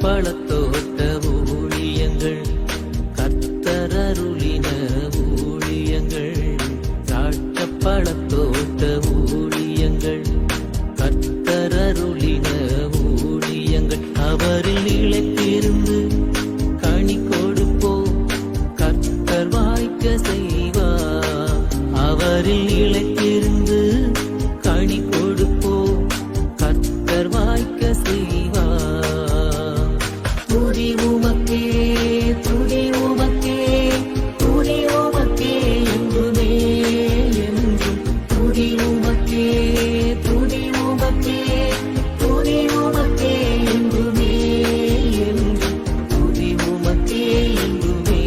பழத்தோட்ட ஊழியங்கள் கர்த்தரருளின ஊழியங்கள் திராட்சை பழத்தோட்ட ஊழியங்கள் கர்த்தரருளின ஊழியங்கள் அவரில் நிலைத்திருந்து கனி கொடுப்போம் கர்த்தர் வாய்க்க செய்வார் அவரில் நிலைத்திருந்து கனி கொடுப்போம் கர்த்தர் வாய்க்க செய்வார் துதி உமக்கே துதி உமக்கே துதி உமக்கே என்றுமே என்றும் துதி உமக்கே துதி உமக்கே துதி உமக்கே என்றுமே என்றும் துதி உமக்கே என்றுமே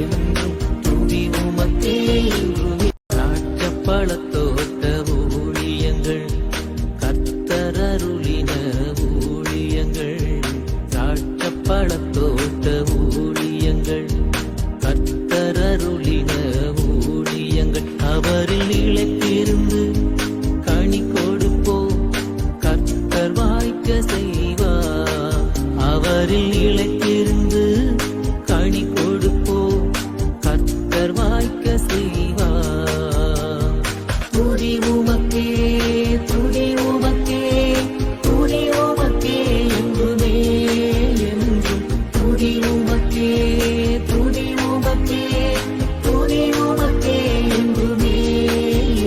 என்றும் துதி உமக்கே என்றுமே திராட்சை பழத்தோட்ட ஊழியங்கள் கர்த்தரருளின ஊழியங்கள் திராட்சை பழத்தோட்ட ஊழியங்கள் கர்த்தரருளின ஊழியங்கள் அவரில் நிலைத்திருந்து கனி கொடுப்போம் கர்த்தர் வாய்க்க செய்வார் அவரில் நிலைத்திருந்து கனி கொடுப்போம் கர்த்தர் வாய்க்க செய்வார் துதி உமக்கே துதி உமக்கே துதி உமக்கே என்றுமே என்றும் துதி உமக்கே துதி உமக்கே துதி உமக்கே என்றுமே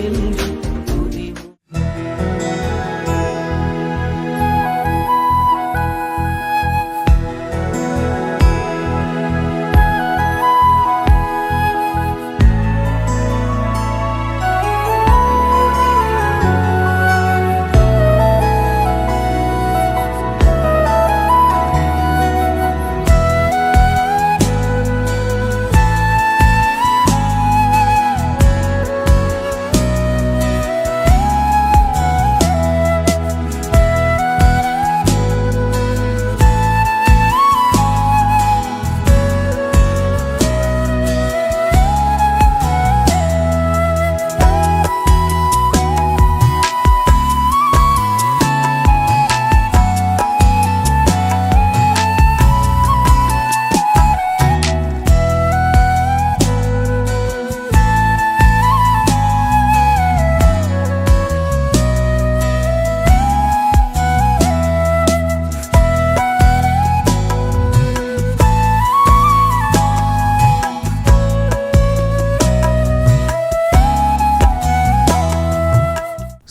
என்றும் துதி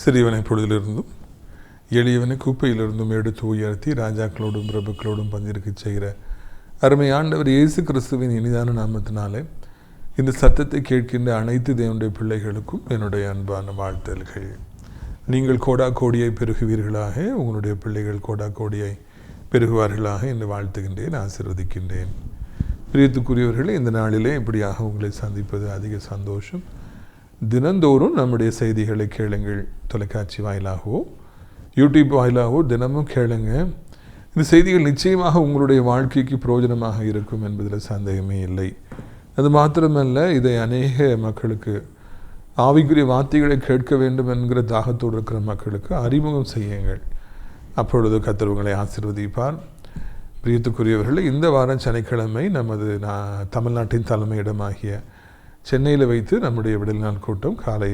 சிறியவனை பொழுதிலிருந்தும் எளியவனை குப்பையிலிருந்தும் எடுத்து உயர்த்தி ராஜாக்களோடும் பிரபுக்களோடும் பந்திருக்கச் செய்கிற அருமை ஆண்டவர் இயேசு கிறிஸ்துவின் இனிதான நாமத்தினாலே இந்த சத்தத்தை கேட்கின்ற அனைத்து தேவனுடைய பிள்ளைகளுக்கும் என்னுடைய அன்பான வாழ்த்தல்கள். நீங்கள் கோடா கோடியை பெருகுவீர்களாக, உங்களுடைய பிள்ளைகள் கோடா கோடியை பெருகுவார்களாக என்று வாழ்த்துகின்றேன், ஆசீர்வதிக்கின்றேன். பிரியத்துக்குரியவர்களே, இந்த நாளிலே இப்படியாக உங்களை சந்திப்பது அதிக சந்தோஷம். தினந்தோறும் நம்முடைய செய்திகளை கேளுங்கள். தொலைக்காட்சி வாயிலாகவோ யூடியூப் வாயிலாகவோ தினமும் கேளுங்க. இந்த செய்திகள் நிச்சயமாக உங்களுடைய வாழ்க்கைக்கு பிரயோஜனமாக இருக்கும் என்பதில் சந்தேகமே இல்லை. அது மாத்திரமல்ல, இதை அநேக மக்களுக்கு, ஆவிக்குரிய வார்த்தைகளை கேட்க வேண்டும் என்கிற தாகத்தோடு இருக்கிற மக்களுக்கு அறிமுகம் செய்யுங்கள். அப்பொழுது கர்த்தர் உங்களை ஆசீர்வதிப்பார். பிரியத்துக்குரியவர்களே, இந்த வாரம் சனிக்கிழமை நமது தமிழ்நாட்டின் தலைமையிடமாகிய சென்னையில் வைத்து நம்முடைய விடல் நாள் கூட்டம் காலை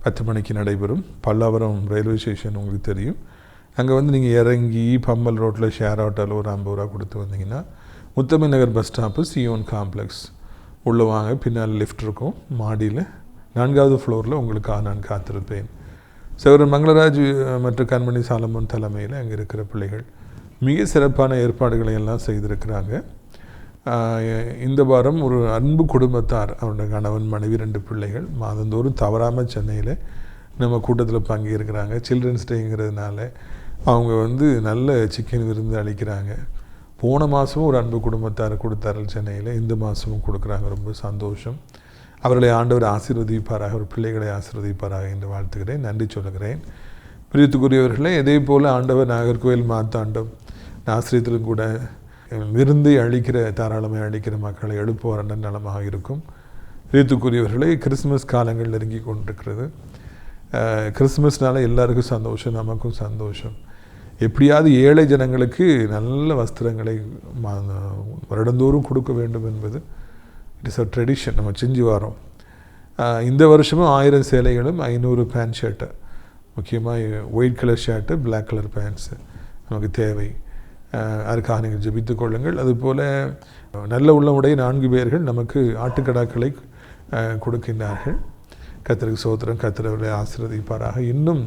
10 மணிக்கு நடைபெறும். பல்லாவரம் ரயில்வே ஸ்டேஷன் உங்களுக்கு தெரியும். அங்கே வந்து நீங்கள் இறங்கி பம்மல் ரோட்டில் ஷேர் ஆட்டோவில் ஒரு 50 ரூபா கொடுத்து வந்தீங்கன்னா முத்தமிழ் நகர் பஸ் ஸ்டாப்பு சியோன் காம்ப்ளெக்ஸ் உள்ளே வாங்க. பின்னால் லிஃப்ட் இருக்கும், மாடியில் 4வது ஃப்ளோரில் உங்களுக்காக நான் காத்திருப்பேன். சகோதரர் மங்களராஜ் மற்றும் கண்மணி சாலமோன் தலைமையில் அங்கே இருக்கிற பிள்ளைகள் மிக சிறப்பான ஏற்பாடுகளை எல்லாம் செய்திருக்கிறாங்க. இந்த வாரம் ஒரு அன்பு குடும்பத்தார், அவருடைய கணவன் மனைவி 2 பிள்ளைகள் மாதந்தோறும் தவறாமல் சென்னையில் நம்ம கூட்டத்தில் பங்கேற்கிறாங்க. சில்ட்ரன்ஸ் டேங்கிறதுனால அவங்க வந்து நல்ல சிக்கன் விருந்து அளிக்கிறாங்க. போன மாதமும் ஒரு அன்பு குடும்பத்தார் கொடுத்தார்கள் சென்னையில், இந்த மாதமும் கொடுக்குறாங்க. ரொம்ப சந்தோஷம். அவர்களை ஆண்டவர் ஆசீர்வதிப்பாராக, அவர் பிள்ளைகளை ஆசீர்வதிப்பாராக என்று வாழ்த்துக்கிறேன், நன்றி சொல்லுகிறேன். பிரியத்துக்குரியவர்களே, இதே போல் ஆண்டவர் நாகர்கோவில் மாத்தாண்டம் ஆசிரியத்திலும் கூட விருந்தை அளிக்கிற, தாராளமாக அளிக்கிற மக்களை எழுப்புவார் என்ற நலமாக இருக்கும். பிரியத்துக்குரியவர்களே, கிறிஸ்மஸ் காலங்கள் நெருங்கி கொண்டிருக்கிறது. கிறிஸ்மஸ்னால எல்லாருக்கும் சந்தோஷம், நமக்கும் சந்தோஷம். எப்படியாவது ஏழை ஜனங்களுக்கு நல்ல வஸ்திரங்களை வருடந்தோறும் கொடுக்க வேண்டும் என்பது இட் இஸ் அ ட்ரெடிஷன், நம்ம செஞ்சு வரோம். இந்த வருஷமும் 1000 சேலைகளும் 500 பேண்ட் ஷர்ட்டு, முக்கியமாக white colour shirt, black colour pants நமக்கு தேவை. அதுக்காக நீங்கள் ஜெபித்துக் கொள்ளுங்கள். அதுபோல் நல்ல உள்ளமுடைய 4 பேர்கள் நமக்கு ஆட்டுக்கடாக்களை கொடுக்கின்றார்கள். கர்த்தருக்கு ஸ்தோத்திரம், கர்த்தர் அவர்களை ஆசீர்வதிப்பாராக. இன்னும்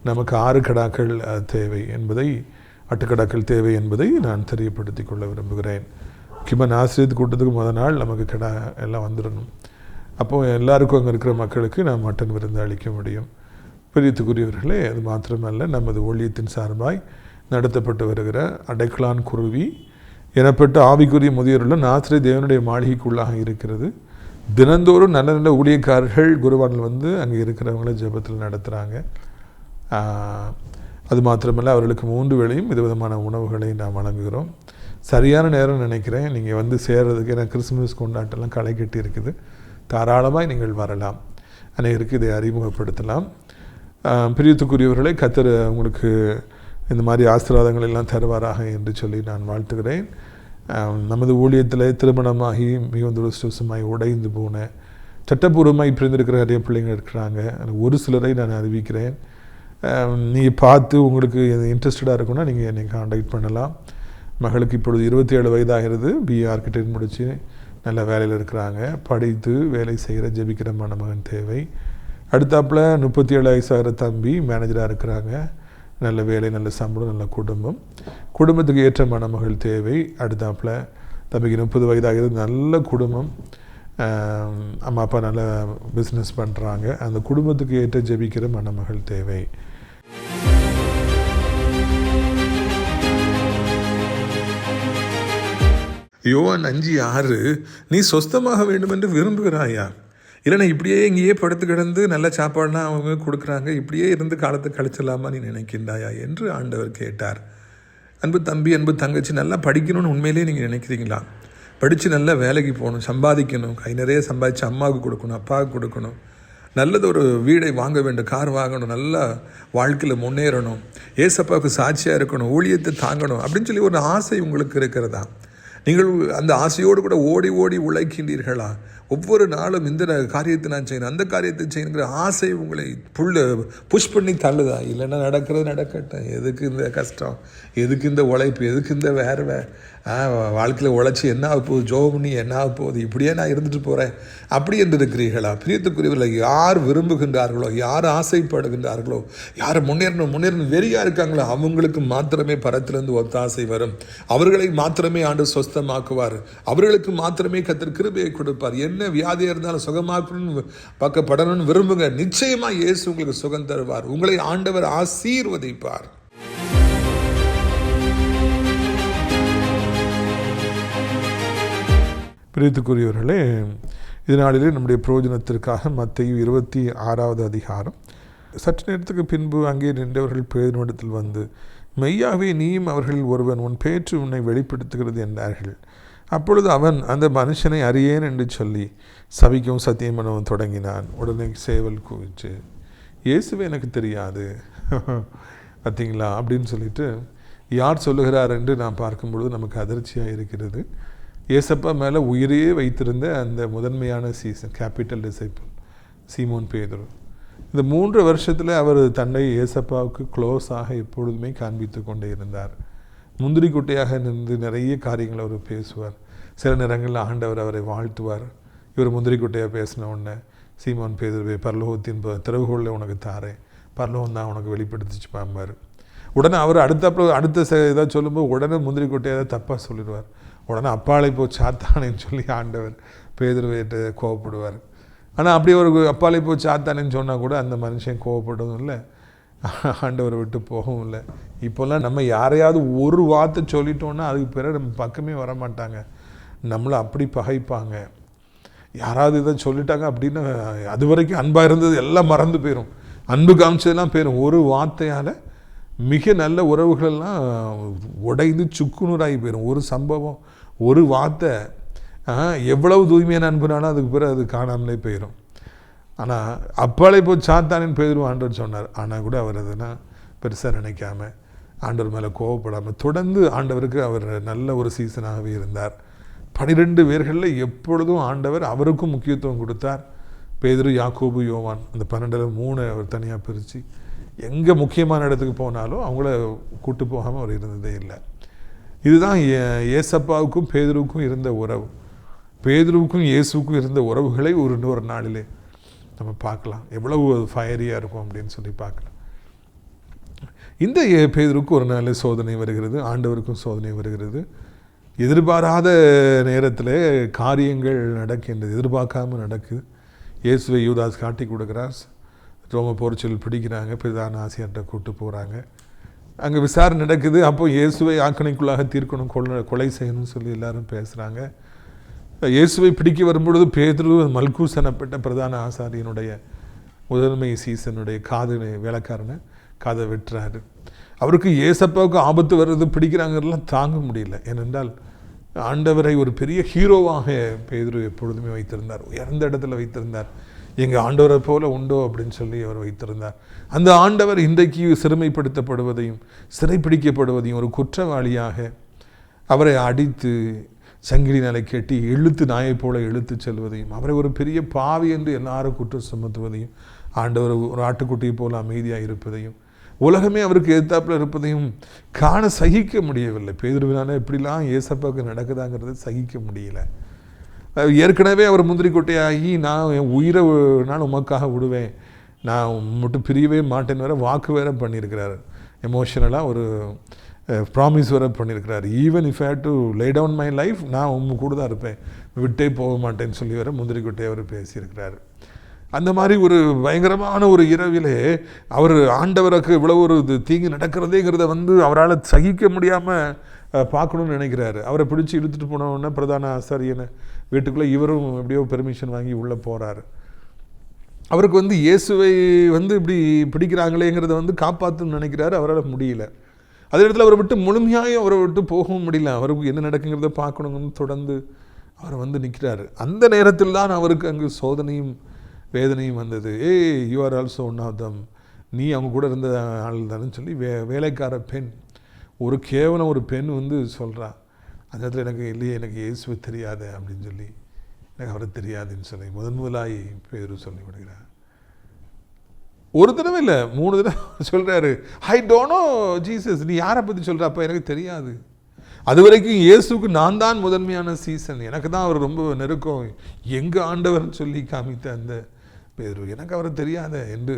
நமக்கு 6 கடாக்கள் தேவை என்பதை, ஆட்டுக்கடாக்கள் தேவை என்பதை நான் தெரியப்படுத்திக் கொள்ள விரும்புகிறேன். முக்கியமாக ஆசிரியத்து கூட்டத்துக்கு முதல் நாள் நமக்கு கடா எல்லாம் வந்துடணும். அப்போது எல்லாருக்கும் அங்கே இருக்கிற மக்களுக்கு நாம் மட்டன் விருந்து அளிக்க முடியும். பிரியத்துக்குரியவர்களே, அது மாத்திரமல்ல, நமது ஊழியத்தின் சார்பாய் நடத்தப்பட்டு வருகிற அடைக்கலான் குருவி எனப்பட்ட ஆவிக்குரிய முதியோருள்ள நாசிரிய தேவனுடைய மாளிகைக்குள்ளாக இருக்கிறது. தினந்தோறும் நல்ல நல்ல ஊழியக்காரர்கள் குருவானில் வந்து அங்கே இருக்கிறவங்கள ஜெபத்தில் நடத்துகிறாங்க. அது மாத்திரமல்ல, அவர்களுக்கு 3 வேளையும் விதவிதமான உணவுகளை நாம் வழங்குகிறோம். சரியான நேரம் நினைக்கிறேன் நீங்கள் வந்து சேர்றதுக்கு. ஏன்னா கிறிஸ்துமஸ் கொண்டாட்டெல்லாம் களை கட்டி இருக்குது. தாராளமாக நீங்கள் வரலாம், அனைவருக்கு இதை அறிமுகப்படுத்தலாம். பிரியத்துக்குரியவர்களை, கர்த்தர் உங்களுக்கு இந்த மாதிரி ஆசீர்வாதங்கள் எல்லாம் தருவாராக என்று சொல்லி நான் வாழ்த்துகிறேன். நமது ஊழியத்தில் திருமணமாகி மிகவும் துரதிருஷ்டவசமாய் உடைந்து போன, சட்டப்பூர்வமாய் பிரிந்திருக்கிற நிறைய பிள்ளைங்க இருக்கிறாங்க. ஒரு சிலரை நான் அறிவிக்கிறேன். நீங்கள் பார்த்து உங்களுக்கு இன்ட்ரெஸ்டடாக இருக்குன்னா நீங்கள் என்னை காண்டாக்ட் பண்ணலாம். மகளுக்கு இப்பொழுது 27 வயதாகிறது. BA ஆர்கிடெக்ட் முடித்து நல்ல வேலையில் இருக்கிறாங்க. படித்து வேலை செய்கிற ஜெபிக்கிற மணமகன் தேவை. அடுத்தாப்பில் 37 வயசாகிற தம்பி மேனேஜராக இருக்கிறாங்க. நல்ல வேலை, நல்ல சம்பளம், நல்ல குடும்பம், குடும்பத்துக்கு ஏற்ற மணமகள் தேவை. அடுத்தாப்பில் தம்பிக்கு 30 வயதாகிறது. நல்ல குடும்பம், அம்மா அப்பா நல்ல பிஸ்னஸ் பண்ணுறாங்க. அந்த குடும்பத்துக்கு ஏற்ற ஜெபிக்கிற மணமகள் தேவை. யோவான் 5:6 நீ சொஸ்தமாக வேண்டும் என்று விரும்புகிறாயா? இல்லைன்னா இப்படியே இங்கேயே படுத்து கிடந்து நல்ல சாப்பாடுலாம் அவங்க கொடுக்குறாங்க, இப்படியே இருந்து காலத்தை கழிச்சிடலாமா நீ நினைக்கின்றாயா என்று ஆண்டவர் கேட்டார். அன்பு தம்பி, அன்பு தங்கச்சி, நல்லா படிக்கணும்னு உண்மையிலேயே நீங்கள் நினைக்கிறீங்களா? படித்து நல்லா வேலைக்கு போகணும், சம்பாதிக்கணும், கை நிறைய சம்பாதிச்சு அம்மாவுக்கு கொடுக்கணும், அப்பாவுக்கு கொடுக்கணும், நல்லது ஒரு வீடை வாங்க வேண்டும், கார் வாங்கணும், நல்லா வாழ்க்கையில் முன்னேறணும், ஏசப்பாவுக்கு சாட்சியாக இருக்கணும், ஊழியத்தை தாங்கணும் அப்படின்னு சொல்லி ஒரு ஆசை உங்களுக்கு இருக்கிறதா? நீங்கள் அந்த ஆசையோடு கூட ஓடி ஓடி உழைக்கின்றீர்களா? ஒவ்வொரு நாளும் இந்த காரியத்தை நான் செய்யணும், அந்த காரியத்தை செய்யணுங்கிற ஆசை உங்களை புஷ் பண்ணி தள்ளுதா? இல்லைன்னா நடக்கிறது நடக்கட்டும், எதுக்கு இந்த கஷ்டம், எதுக்கு இந்த உழைப்பு, எதுக்கு இந்த வேர்வை, வாழ்க்கையில் உழைச்சி என்ன ஆக போகுது, ஜோப் பண்ணி என்ன ஆக போகுது, இப்படியே நான் இருந்துட்டு போகிறேன் அப்படி என்று இருக்கிறீர்களா? பிரியத்துக்குரியவர்கள், யார் விரும்புகின்றார்களோ, யார் ஆசைப்படுகின்றார்களோ, யார் முன்னேறணும் வெறியாக இருக்காங்களோ அவங்களுக்கு மாத்திரமே பரத்திலிருந்து ஒத்தாசை வரும். அவர்களை மாத்திரமே ஆண்டு சொஸ்தமாக்குவார். அவர்களுக்கு மாத்திரமே கர்த்தர் கிருபையை கொடுப்பார். என்ன வியாதியாக இருந்தாலும் சுகமாக்கணும்னு பக்கப்படணும்னு விரும்புங்க, நிச்சயமாக இயேசு உங்களுக்கு சுகம் தருவார். உங்களை ஆண்டவர் ஆசீர்வதிப்பார். பிரியத்துக்குரியவர்களே, இதனாலே நம்முடைய பிரயோஜனத்திற்காக மத்தேயு 26வது அதிகாரம். சற்று நேரத்துக்கு பின்பு அங்கே நின்றவர்கள் பேதுருவிடத்தில் வந்து, மெய்யாகவே நீயும் அவர்கள் ஒருவன், உன் பேச்சு உன்னை வெளிப்படுத்துகிறது என்றார்கள். அப்பொழுது அவன் அந்த மனுஷனை அறியேன் என்று சொல்லி சபிக்கவும் சத்தியம் பண்ணவும் தொடங்கினான். உடனே சேவல் கூவிச்சு, இயேசுவே எனக்கு தெரியாது பார்த்தீங்களா அப்படின்னு சொல்லிட்டு யார் சொல்லுகிறார் என்று நாம் பார்க்கும்பொழுது நமக்கு அதிர்ச்சியாக இருக்கிறது. ஏசப்பா மேலே உயிரையே வைத்திருந்த அந்த முதன்மையான கேபிட்டல் டிசைபிள் சீமோன் பேதுரு, இந்த 3 வருஷத்தில் அவர் தன்னை ஏசப்பாவுக்கு க்ளோஸாக எப்பொழுதுமே காண்பித்து கொண்டே இருந்தார். முந்திரி குட்டையாக நின்று நிறைய காரியங்கள் அவர் பேசுவார். சில நேரங்களில் ஆண்டவர் அவரை வாழ்த்துவார். இவர் முந்திரி குட்டையாக பேசின உடனே, சீமோன் பேதுருவே, பரலோகத்தின் திறவுகோலை உனக்கு தாரேன், பரலோகம் தான் உனக்கு வெளிப்படுத்திச்சு பாம்பார். உடனே அவர் அடுத்த ஏதாவது சொல்லும்போது உடனே முந்திரி குட்டையாக தப்பாக சொல்லிடுவார். உடனே அப்பாலை போ சாத்தானேன்னு சொல்லி ஆண்டவர் பேதுருவிட்ட கோவப்படுவார். ஆனால் அப்படி ஒரு அப்பாலை போ சாத்தானேன்னு சொன்னால் கூட அந்த மனுஷன் கோவப்படவும் இல்லை, ஆண்டவரை விட்டு போகவும் இல்லை. இப்போல்லாம் நம்ம யாரையாவது ஒரு வார்த்தை சொல்லிட்டோன்னா அதுக்கு பிறகு நம்ம பக்கமே வரமாட்டாங்க, நம்மளை அப்படி பகைப்பாங்க. யாராவது இதை சொல்லிட்டாங்க அப்படின்னு அது வரைக்கும் அன்பாக இருந்தது எல்லாம் மறந்து போயிடும், அன்பு காமிச்சதெல்லாம் போயிடும். ஒரு வார்த்தையால் மிக நல்ல உறவுகளெல்லாம் உடைந்து சுக்குநூறாகி போயிடும். ஒரு சம்பவம், ஒரு வார்த்தை எவ்வளவு தூய்மையான அன்புனாலும் அதுக்கு பிறகு அது காணாமலே போயிடும். ஆனால் அப்பாலே போய் சாத்தானின் பேதுரு ஆண்டவர் சொன்னார். ஆனால் கூட அவர் அதெல்லாம் பெருசாக நினைக்காம ஆண்டவர் மேலே கோவப்படாமல் தொடர்ந்து ஆண்டவருக்கு அவர் நல்ல ஒரு சீசனாகவே இருந்தார். 12 பேர்களில் எப்பொழுதும் ஆண்டவர் அவருக்கும் முக்கியத்துவம் கொடுத்தார். பேதுரு, யாக்கோபு, யோவான், அந்த 12ல் 3 அவர் தனியாக பிரித்து எங்கே முக்கியமான இடத்துக்கு போனாலும் அவங்கள கூட்டு போகாமல் அவர் இருந்ததே இல்லை. இதுதான் ஏசப்பாவுக்கும் பேதுருவுக்கும் இருந்த உறவு. பேதுருவுக்கும் இயேசுக்கும் இருந்த உறவுகளை ஒரு நாளிலே நம்ம பார்க்கலாம். எவ்வளவு ஃபயரியாக இருக்கும் அப்படின்னு சொல்லி பார்க்கலாம். இந்த பேதுருக்கு ஒரு நாள் சோதனை வருகிறது, ஆண்டவருக்கும் சோதனை வருகிறது. எதிர்பாராத நேரத்தில் காரியங்கள் நடக்கின்றது, எதிர்பார்க்காமல் நடக்குது. இயேசுவை யூதாஸ் காட்டி கொடுக்குறார். ரோம போர்ச்சொல் பிடிக்கிறாங்க, பிரதான ஆசிரியர்கிட்ட கூப்பிட்டு போகிறாங்க. அங்கே விசாரணை நடக்குது. அப்போ இயேசுவை ஆக்கணைக்குள்ளாக தீர்க்கணும், கொலை செய்யணும்னு சொல்லி எல்லாரும் பேசுகிறாங்க. இயேசுவை பிடிக்க வரும்பொழுது பேதுரு மல்கூஸ் எனப்பட்ட பிரதான ஆசாரியனுடைய முதன்மை சீசனுடைய வேலைக்காரனை காதை வெட்டுறாரு. அவருக்கு ஏசப்பாவுக்கு ஆபத்து வர்றது பிடிக்கிறாங்கலாம் தாங்க முடியல. ஏனென்றால் ஆண்டவரை ஒரு பெரிய ஹீரோவாக பேதுரு எப்பொழுதுமே வைத்திருந்தார், உயர்ந்த இடத்துல வைத்திருந்தார். எங்கள் ஆண்டவரை போல உண்டோ அப்படின்னு சொல்லி அவர் வைத்திருந்தார். அந்த ஆண்டவர் இன்றைக்கு சிறுமைப்படுத்தப்படுவதையும் சிறைப்பிடிக்கப்படுவதையும் ஒரு குற்றவாளியாக அவரை அடித்து சங்கிலி நிலை கட்டி இழுத்து நாயை போல இழுத்து செல்வதையும், அவரை ஒரு பெரிய பாவி என்று எல்லாரும் குற்றம் சுமத்துவதையும், ஆண்டவர் ஒரு ஆட்டுக்குட்டியை போல அமைதியாக இருப்பதையும், உலகமே அவருக்கு எதிர்த்தாப்பில் இருப்பதையும் காண சகிக்க முடியவில்லை. பேதுருவினால எப்படிலாம் ஏசப்பாவுக்கு நடக்குதாங்கிறத சகிக்க முடியல. ஏற்கனவே அவர் முந்திரி கொட்டையாகி நான் என் உயிரை நான் உமக்காக விடுவேன், நான் மட்டும் பிரியவே மாட்டேன்னு வேற வாக்கு வேற பண்ணியிருக்கிறார். எமோஷனலாக ஒரு ப்ராமிஸ் வேற பண்ணியிருக்கிறார். Even if I had to lay down my life, நான் கூட தான் இருப்பேன், விட்டே போக மாட்டேன்னு சொல்லி வேற முந்திரி கொட்டையை அவர் பேசியிருக்கிறார். அந்த மாதிரி ஒரு பயங்கரமான ஒரு இரவிலே அவர் ஆண்டவருக்கு இவ்வளோ ஒரு தீங்கு நடக்கிறதேங்கிறத அவரால் சகிக்க முடியாமல் பார்க்கணுன்னு நினைக்கிறாரு. அவரை பிடிச்சி இழுத்துட்டு போனோடனே பிரதான ஆசாரியனை வீட்டுக்குள்ளே இவரும் எப்படியோ பெர்மிஷன் வாங்கி உள்ளே போகிறாரு. அவருக்கு இயேசுவை இப்படி பிடிக்கிறாங்களேங்கிறத காப்பாற்றணும்னு நினைக்கிறாரு. அவரால் முடியல. அதே இடத்துல அவரை விட்டு முழுமையாக அவரை விட்டு போகவும் முடியல. அவருக்கு என்ன நடக்குங்கிறத பார்க்கணுங்கன்னு தொடர்ந்து அவர் நிற்கிறாரு. அந்த நேரத்தில் தான் அவருக்கு அங்கு சோதனையும் வேதனையும் வந்தது. You are also one of them, நீ அவங்க கூட இருந்த ஆள் தானேன்னு சொல்லி வேலைக்கார பெண், ஒரு கேவலம் ஒரு பெண் சொல்கிறா. அந்த இடத்துல எனக்கு இல்லையே, எனக்கு இயேசுவை தெரியாது அப்படின்னு சொல்லி, எனக்கு அவரை தெரியாதுன்னு சொல்லி முதலாகி பேரு சொல்லி விடுகிறார். ஒரு தடவை இல்லை, 3 தடவை சொல்கிறாரு, ஐ டோன்ட் நோ ஜீசஸ், நீ யாரை பற்றி சொல்கிற? அப்போ எனக்கு தெரியாது. அது வரைக்கும் இயேசுக்கு நான் தான் முதன்மையான சீசன், எனக்கு தான் அவர் ரொம்ப நெருக்கம், எங்கள் ஆண்டவர்னு சொல்லி காமித்த அந்த பேரு எனக்கு அவரை தெரியாத என்று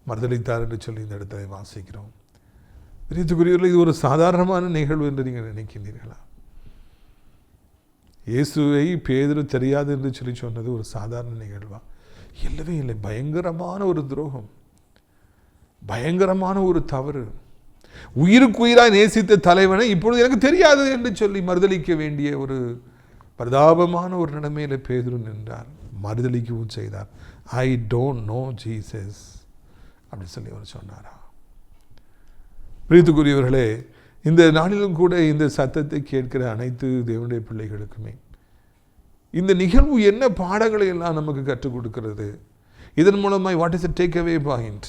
மறுதளித்தார் என்று சொல்லி இந்த இடத்துல வாசிக்கிறோம். பிரியத்துக்குரியவர்களே, இது ஒரு சாதாரணமான நிகழ்வு என்று நீங்கள் நினைக்கின்றீர்களா? இயேசுவை பேதுரு தெரியாது என்று சொல்லி சொன்னது ஒரு சாதாரண நிகழ்வா? இல்லவே இல்லை. பயங்கரமான ஒரு துரோகம், பயங்கரமான ஒரு தவறு. உயிருக்கு உயிராய் நேசித்த தலைவனை இப்பொழுது எனக்கு தெரியாது என்று சொல்லி மறுதளிக்க வேண்டிய ஒரு பரிதாபமான ஒரு நிலைமையில பேதுரு நின்றார். மறுதளிக்கவும் செய்தார். ஐ டோன்ட் நோ ஜீசஸ் அப்படின்னு சொல்லி அவர் சொன்னாரா? பிரியத்துக்குரியவர்களே, இந்த நாளிலும் கூட இந்த சத்தத்தை கேட்கிற அனைத்து தேவனுடைய பிள்ளைகளுக்குமே இந்த நிகழ்வு என்ன பாடங்களை எல்லாம் நமக்கு கற்றுக் கொடுக்கிறது? இதன் மூலமாய் what is a take away point?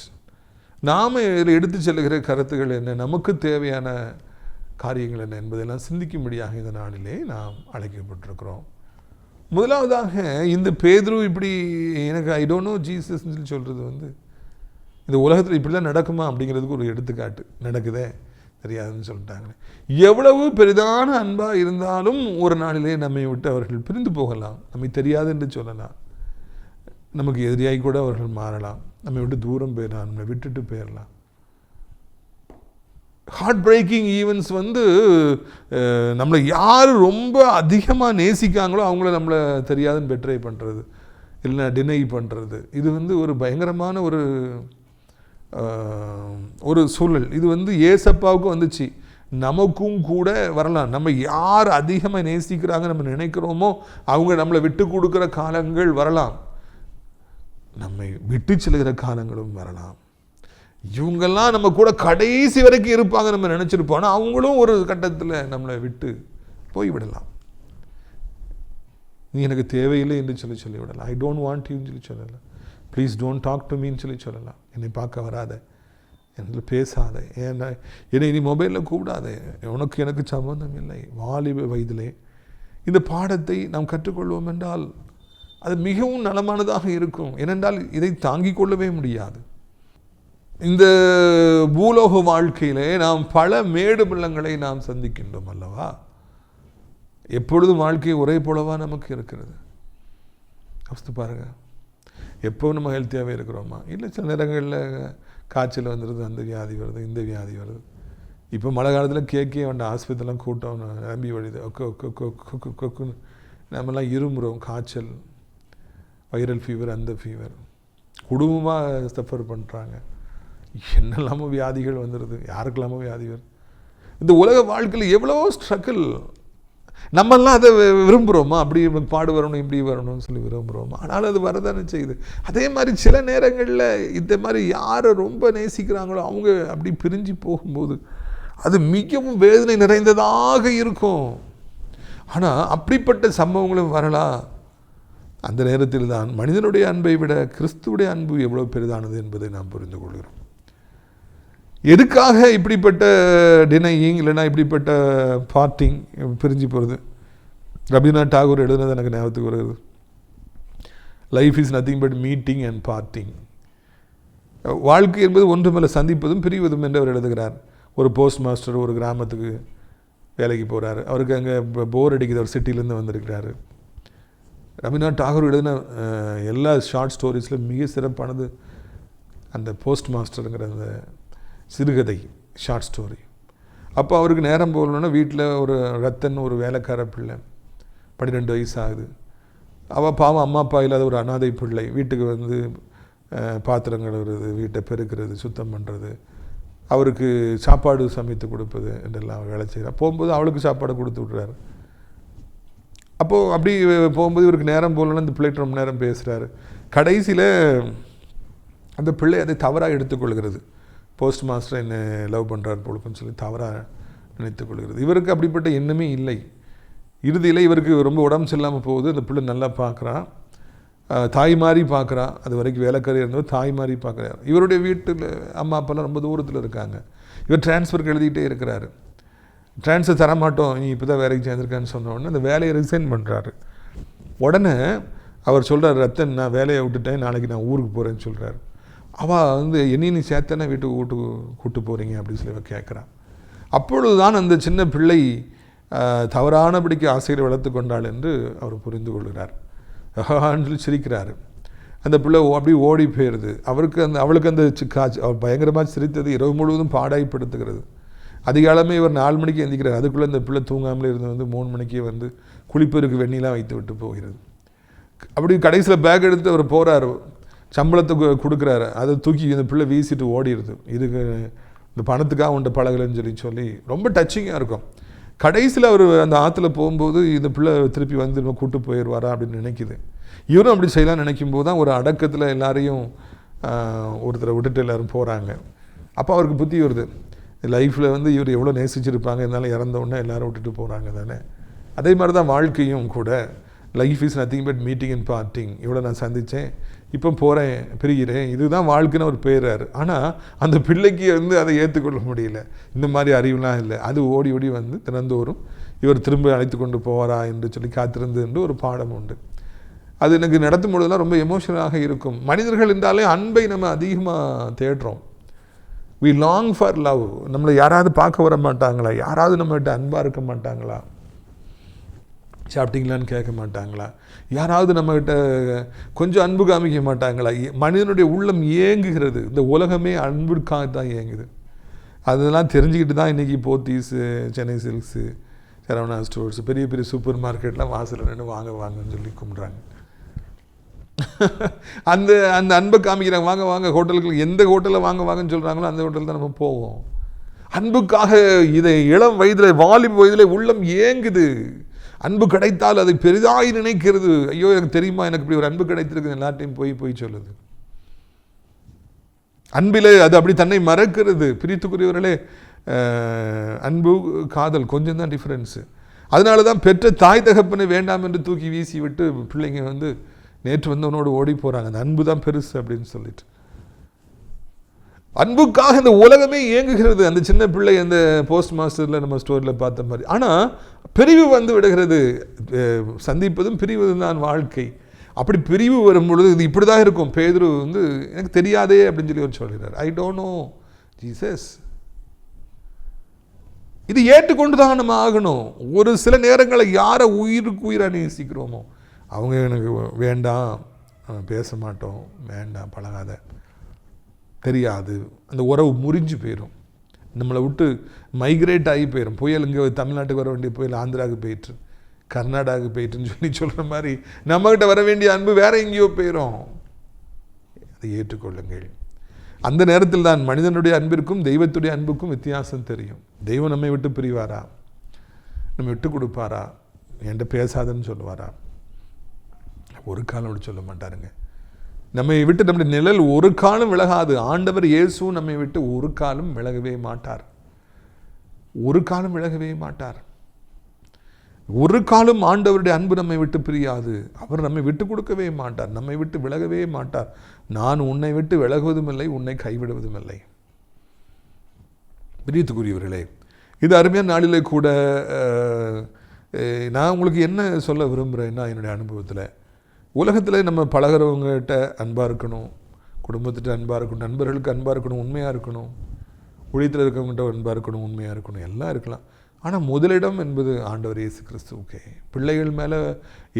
நாம் இதில் எடுத்து செல்லுகிற கருத்துக்கள் என்ன, நமக்கு தேவையான காரியங்கள் என்ன என்பதெல்லாம் சிந்திக்கும்படியாக இந்த நாளிலே நாம் அழைக்கப்பட்டிருக்கிறோம். முதலாவதாக இந்த பேதுரு இப்படி எனக்கு ஐ டோன்ட் நோ ஜீசஸ்ன்னு சொல்லி சொல்கிறது இந்த உலகத்தில் இப்படிலாம் நடக்குமா அப்படிங்கிறதுக்கு ஒரு எடுத்துக்காட்டு. நடக்குதே, தெரியாதுன்னு சொல்லிட்டாங்களே. எவ்வளவு பெரிதான அன்பாக இருந்தாலும் ஒரு நாளிலே நம்மை விட்டு அவர்கள் பிரிந்து போகலாம், நம்மை தெரியாது என்று சொல்லலாம், நமக்கு எதிரியாகி கூட அவர்கள் மாறலாம், நம்மை விட்டு தூரம் போயிடலாம், நம்மை விட்டுட்டு போயிடலாம். ஹார்ட் பிரேக்கிங் ஈவெண்ட்ஸ் நம்மளை யார் ரொம்ப அதிகமாக நேசிக்காங்களோ அவங்கள நம்மளை தெரியாதுன்னு பெட்ரை பண்ணுறது, இல்லைன்னா டினை பண்ணுறது, இது ஒரு பயங்கரமான ஒரு சூழல். இது ஏசப்பாவுக்கு வந்துச்சு, நமக்கும் கூட வரலாம். நம்ம யார் அதிகமாக நேசிக்கிறாங்க நம்ம நினைக்கிறோமோ அவங்க நம்மளை விட்டு கொடுக்குற காலங்கள் வரலாம், நம்மை விட்டு செல்கிற காலங்களும் வரலாம். இவங்கெல்லாம் நம்ம கூட கடைசி வரைக்கும் இருப்பாங்க நம்ம நினச்சிருப்போம், ஆனால் அவங்களும் ஒரு கட்டத்தில் நம்மளை விட்டு போய்விடலாம். நீ எனக்கு தேவையில்லை என்று சொல்லி விடலாம். ஐ டோன்ட் வாண்ட் யூன்னு சொல்லி சொல்லலாம். ப்ளீஸ் டோன்ட் டாக் டு மீன்னு சொல்லி சொல்லலாம். என்னை பார்க்க வராத, என்று பேசாதே, ஏன்னா என்னை இனி மொபைலில் கூப்பிடாதே, உனக்கு எனக்கு சம்பந்தம் இல்லை. வாலிப வயதிலே இந்த பாடத்தை நாம் கற்றுக்கொள்வோம் என்றால் அது மிகவும் நலமானதாக இருக்கும். ஏனென்றால் இதை தாங்கிக் கொள்ளவே முடியாது. இந்த பூலோக வாழ்க்கையிலே நாம் பல மேடு பள்ளங்களை நாம் சந்திக்கின்றோம் அல்லவா? எப்பொழுதும் வாழ்க்கை ஒரே போலவா நமக்கு இருக்கிறது? அவஸ்து பாருங்க. எப்போ நம்ம ஹெல்த்தியாகவே இருக்கிறோமா? இல்லை, சில நேரங்களில் காய்ச்சல் வந்துடுது, அந்த வியாதி வருது, இந்த வியாதி வருது. இப்போ மழை காலத்தில் கேட்கே வேண்டாம், ஆஸ்பத்திரிலாம் கூட்டம் நம்பி வழிது, கொக்குன்னு நம்மலாம் இருமுறோம். காய்ச்சல், வைரல் ஃபீவர், அந்த ஃபீவர், குடும்பமாக சஃபர் பண்ணுறாங்க. என்னெல்லாமோ வியாதிகள் வந்துடுது, யாருக்கெல்லாமோ வியாதி வருது. இந்த உலக வாழ்க்கையில் எவ்வளோ ஸ்ட்ரகிள். நம்மெல்லாம் அதை விரும்புகிறோமா? அப்படி பாடு வரணும், இப்படி வரணும்னு சொல்லி விரும்புகிறோமா? ஆனால் அது வரதானே செய்யுது. அதே மாதிரி சில நேரங்களில் இந்த மாதிரி யாரை ரொம்ப நேசிக்கிறாங்களோ அவங்க அப்படி பிரிஞ்சு போகும்போது அது மிகவும் வேதனை நிறைந்ததாக இருக்கும். ஆனால் அப்படிப்பட்ட சம்பவங்களும் வரலாம். அந்த நேரத்தில் தான் மனிதனுடைய அன்பை விட கிறிஸ்துவுடைய அன்பு எவ்வளோ பெரிதானது என்பதை நாம் புரிந்து கொள்கிறோம். எதுக்காக இப்படிப்பட்ட டினையிங், இல்லைன்னா இப்படிப்பட்ட பார்ட்டிங், பிரிஞ்சு போகிறது? ரவீந்திரநாத் டாகூர் எழுதுனது எனக்கு ஞாபகத்துக்கு வருது. Life is nothing but meeting and partying. வாழ்க்கை என்பது ஒன்றுமல்ல, சந்திப்பதும் பிரிவதும் என்று அவர் எழுதுகிறார். ஒரு போஸ்ட் மாஸ்டர் ஒரு கிராமத்துக்கு வேலைக்கு போகிறாரு. அவருக்கு அங்கே போர் அடிக்குது, அவர் சிட்டிலேருந்து வந்திருக்கிறாரு. ரவீந்திரநாத் டாகூர் எழுதின எல்லா ஷார்ட் ஸ்டோரிஸில் மிக சிறப்பானது அந்த போஸ்ட் மாஸ்டருங்கிற அந்த சிறுகதை, ஷார்ட் ஸ்டோரி. அப்போ அவருக்கு நேரம் போகணுன்னா வீட்டில் ஒரு ரத்தன், ஒரு வேலைக்கார பிள்ளை, 12 வயசு ஆகுது. அவள் பாவம் அம்மா அப்பா இல்லாத ஒரு அனாதை பிள்ளை. வீட்டுக்கு வந்து பாத்திரம் கழுவுறது, வீட்டை பெருக்கிறது, சுத்தம் பண்ணுறது, அவருக்கு சாப்பாடு சமைத்து கொடுப்பது என்றெல்லாம் வேலை செய்கிறார். போகும்போது அவளுக்கு சாப்பாடு கொடுத்து விட்றாரு. அப்போது அப்படி போகும்போது இவருக்கு நேரம் போகலன்னா இந்த பிள்ளைகிட்ட ரொம்ப நேரம் பேசுகிறாரு. கடைசியில் அந்த பிள்ளை அதை தவறாக எடுத்துக்கொள்கிறது. போஸ்ட் மாஸ்டர் என்ன லவ் பண்ணுறார் போலுக்குன்னு சொல்லி தவறாக நினைத்து கொள்கிறது. இவருக்கு அப்படிப்பட்ட எண்ணமே இல்லை. இறுதியில் இவருக்கு ரொம்ப உடம்பு சரியில்லாமல் போகுது. அந்த பிள்ளை நல்லா பார்க்குறான், தாய் மாதிரி பார்க்குறான். அது வரைக்கும் வேலைக்காரி இருந்தவர் தாய் மாதிரி பார்க்குறாரு. இவருடைய வீட்டில் அம்மா அப்பாலாம் ரொம்ப தூரத்தில் இருக்காங்க. இவர் டிரான்ஸ்ஃபருக்கு எழுதிக்கிட்டே இருக்கிறாரு. டிரான்ஸ்ஃபர் தரமாட்டோம், நீ இப்போ தான் வேலைக்கு சேர்ந்துருக்கான்னு சொன்ன உடனே அந்த வேலையை ரிசைன் பண்ணுறாரு. உடனே அவர் சொல்கிறார், ரத்தன் நான் வேலையை விட்டுட்டேன், நாளைக்கு நான் ஊருக்கு போகிறேன்னு சொல்கிறார். அவள் வந்து என்னையும் நீ சேர்த்தானே வீட்டுக்கு கூட்டு போகிறீங்க அப்படின்னு சொல்லி கேட்குறான். அப்பொழுது தான் அந்த சின்ன பிள்ளை தவறானபடிக்கு ஆசையில் வளர்த்து கொண்டாள் என்று அவர் புரிந்து கொள்கிறார். சொல்லி சிரிக்கிறார். அந்த பிள்ளை அப்படி ஓடி போயிடுது. அவளுக்கு அந்த அவள் பயங்கரமாக சிரித்தது இரவு முழுவதும் பாடாய்ப்படுத்துகிறது. அதிகாலமே இவர் 4 மணிக்கு எந்திக்கிறார். அதுக்குள்ளே அந்த பிள்ளை தூங்காமலே இருந்து வந்து 3 மணிக்கே வந்து குளிப்பதற்கு வெந்நிலாம் வைத்து விட்டு போகிறது. அப்படி கடைசியில் பேக் எடுத்து அவர் போகிறார், சம்பளத்தை கொடுக்குறாரு. அதை தூக்கி இந்த பிள்ளை வீசிட்டு ஓடிடுது. இதுக்கு இந்த பணத்துக்காக உண்ட பழகலைன்னு சொல்லி ரொம்ப டச்சிங்காக இருக்கும். கடைசியில் அவர் அந்த ஆற்றுல போகும்போது இந்த பிள்ளை திருப்பி வந்து நம்ம கூப்பிட்டு போயிடுவாரா அப்படின்னு நினைக்குது. இவரும் அப்படி செய்யலாம்னு நினைக்கும் போது தான் ஒரு அடக்கத்தில் எல்லாரையும் ஒருத்தரை விட்டுட்டு எல்லோரும் போகிறாங்க. அப்போ அவருக்கு புத்தி வருது, லைஃப்பில் வந்து இவர் எவ்வளோ நேசிச்சிருப்பாங்க, இருந்தாலும் இறந்த உடனே எல்லோரும் விட்டுட்டு போகிறாங்க தானே. அதே மாதிரி தான் வாழ்க்கையும் கூட. Life is nothing but meeting and partying. இவ்வளோ நான் சந்தித்தேன், இப்போ போகிறேன், பிரிகிறேன், இதுதான் வாழ்க்கைன்னு அவர் போயிடுறாரு. ஆனால் அந்த பிள்ளைக்கு வந்து அதை ஏற்றுக்கொள்ள முடியல. இந்த மாதிரி அறிவுலாம் இல்லை. அது ஓடி ஓடி வந்து தினந்தோறும் இவர் திரும்ப அழைத்து கொண்டு போவாரா என்று சொல்லி காத்திருந்து என்று ஒரு பாடம் உண்டு. அது எனக்கு நடத்தும் பொழுதுலாம் ரொம்ப எமோஷனலாக இருக்கும். மனிதர்கள் இருந்தாலே அன்பை நம்ம அதிகமாக தேடுறோம். We long for love. நம்மளை யாராவது பார்க்க வர மாட்டாங்களா? யாராவது நம்மகிட்ட அன்பாக இருக்க மாட்டாங்களா? சாப்பிட்டீங்களான்னு கேட்க மாட்டாங்களா? யாராவது நம்மகிட்ட கொஞ்சம் அன்பு காமிக்க மாட்டாங்களா? மனிதனுடைய உள்ளம் ஏங்குகிறது. இந்த உலகமே அன்புக்காக தான் ஏங்குது. அதெல்லாம் தெரிஞ்சுக்கிட்டு தான் இன்றைக்கி போத்தீஸு, சென்னை சில்க்ஸு, சரவணா ஸ்டோர்ஸ், பெரிய பெரிய சூப்பர் மார்க்கெட்லாம் வாசலில் நின்று வாங்கன்னு சொல்லி கும்பிட்றாங்க. அந்த அந்த அன்பை காமிக்கிறாங்க. வாங்க ஹோட்டலுக்கு, எந்த ஹோட்டலில் வாங்கன்னு சொல்கிறாங்களோ அந்த ஹோட்டல் தான் நம்ம போவோம். அன்புக்காக இதை இளம் வயதில், வாலிப வயதில் உள்ளம் ஏங்குது. அன்பு கிடைத்தால் அதை பெரிதாய் நினைக்கிறது. ஐயோ எனக்கு தெரியுமா, எனக்கு இப்படி ஒரு அன்பு கிடைத்திருக்கு, எல்லாத்தையும் போய் சொல்லுது. அன்பிலே அது அப்படி தன்னை மறக்கிறது. பிரித்துக்குரியவர்களே, அன்பு காதல் கொஞ்சம் தான் டிஃப்ரென்ஸு. அதனால தான் பெற்ற தாய் தகப்பனை வேண்டாம் என்று தூக்கி வீசி விட்டு பிள்ளைங்க வந்து நேற்று வந்தவனோடு ஓடி போகிறாங்க. அந்த அன்பு தான் பெருசு அப்படின்னு சொல்லிட்டு. அன்புக்காக இந்த உலகமே இயங்குகிறது. அந்த சின்ன பிள்ளை அந்த போஸ்ட் மாஸ்டரில் நம்ம ஸ்டோரியில் பார்த்த மாதிரி. ஆனால் பிரிவு வந்து விடுகிறது. சந்திப்பதும் பிரிவதும் தான் வாழ்க்கை. அப்படி பிரிவு வரும் பொழுது இது இப்படி தான் இருக்கும். பேதுரு வந்து எனக்கு தெரியாதே அப்படின்னு சொல்லி ஒரு சொல்கிறார். I don't know Jesus. இது ஏற்றுக்கொண்டு தான் நம்ம ஆகணும். ஒரு சில நேரங்களில் யாரை உயிருக்கு உயிராக நேசிக்கிறோமோ அவங்க எனக்கு வேண்டாம், பேச மாட்டோம், வேண்டாம், பழகாத, தெரியாது, அந்த உறவு முறிஞ்சு போயிடும். நம்மளை விட்டு மைக்ரேட் ஆகி போயிடும். புயல் இங்கே தமிழ்நாட்டுக்கு வர வேண்டிய புயல் ஆந்திராவுக்கு போயிட்டு, கர்நாடகாவுக்கு போயிட்டுன்னு சொல்கிற மாதிரி நம்மகிட்ட வர வேண்டிய அன்பு வேற எங்கேயோ போயிடும். அதை ஏற்றுக்கொள்ளுங்கள். அந்த நேரத்தில் தான் மனிதனுடைய அன்பிற்கும் தெய்வத்துடைய அன்புக்கும் வித்தியாசம் தெரியும். தெய்வம் நம்மை விட்டு பிரிவாரா? நம்ம விட்டு கொடுப்பாரா? என்கிட்ட பேசாதன்னு சொல்லுவாரா? ஒரு காலம் அப்படி சொல்ல மாட்டாருங்க. நம்மை விட்டு நம்முடைய நிழல் ஒரு காலம் விலகாது. ஆண்டவர் இயேசு நம்மை விட்டு ஒரு காலம் விலகவே மாட்டார். ஒரு காலம் விலகவே மாட்டார். ஒரு காலம் ஆண்டவருடைய அன்பு நம்மை விட்டு பிரியாது. அவர் நம்மை விட்டு கொடுக்கவே மாட்டார், நம்மை விட்டு விலகவே மாட்டார். நான் உன்னை விட்டு விலகுவதும் இல்லை, உன்னை கைவிடுவதும் இல்லை. பிரியத்துக்குரியவர்களே, இது அருமையான நாளிலே கூட நான் உங்களுக்கு என்ன சொல்ல விரும்புகிறேன்னா, என்னுடைய அனுபவத்தில் உலகத்தில் நம்ம பழகிறவங்ககிட்ட அன்பாக இருக்கணும், குடும்பத்திட்ட அன்பாக இருக்கணும், நண்பர்களுக்கு அன்பாக இருக்கணும், உண்மையாக இருக்கணும், ஊழியத்தில் இருக்கவங்ககிட்ட அன்பாக இருக்கணும், உண்மையாக இருக்கணும், எல்லாம் இருக்கலாம். ஆனால் முதலிடம் என்பது ஆண்டவர் இயேசு கிறிஸ்துவுக்கே. பிள்ளைகள் மேலே